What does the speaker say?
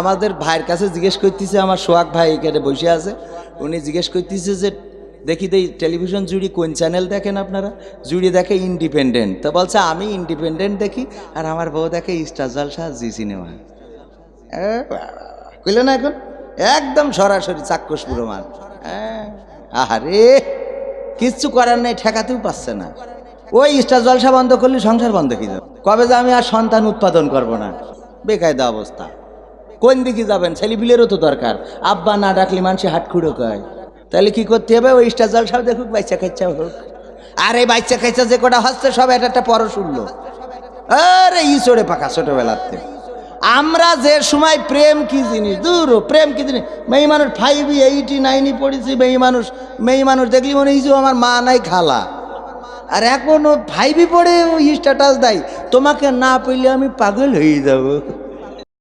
আমাদের ভাইয়ের কাছে জিজ্ঞেস করতেছে, আমার সোহাগ ভাই এখানে বসে আছে, উনি জিজ্ঞেস করতেছে যে দেখি দেই টেলিভিশন জুড়ি কোন চ্যানেল দেখেন আপনারা? জুড়ি দেখে ইন্ডিপেন্ডেন্ট। তো বলছে আমি ইন্ডিপেন্ডেন্ট দেখি আর আমার বউ দেখে স্টার জলসা জি সিনেমা। কইল না এখন একদম সরাসরি চাক্ষুষ প্রমাণ। আহারে কিচ্ছু করার নেই, ঠেকাতেও পাচ্ছে না। ওই স্টার জলসা বন্ধ করলে সংসার বন্ধ হয়ে যাবে। কবে যে আমি আর সন্তান উৎপাদন করব না, বেকায়দা অবস্থা। কোন দিকে যাবেন? ছেলেপিলেরও তো দরকার, আব্বা না ডাকলে মানুষে হাট খুঁড়ো কয়। তাহলে কি করতে হবে? ওই স্টার জলসা দেখুক, বাচ্চা খাইচা হোক। আর এই বাচ্চা খাইচা যে কটা হচ্ছে সব একটা পর শুনলো। আরে চড়ে পাকা ছোটবেলাতে আমরা যে সময় প্রেম কি জিনিস, দূর প্রেম কি জিনিস। মেয়ে মানুষ 5, 8, 9 পড়েছি। মেয়ে মানুষ দেখলি মনে হয়েছে আমার মা নাই খালা। আর এখনো 5 পড়ে ওই স্ট্যাটাস দেয়, তোমাকে না পেলে আমি পাগল হয়ে যাব।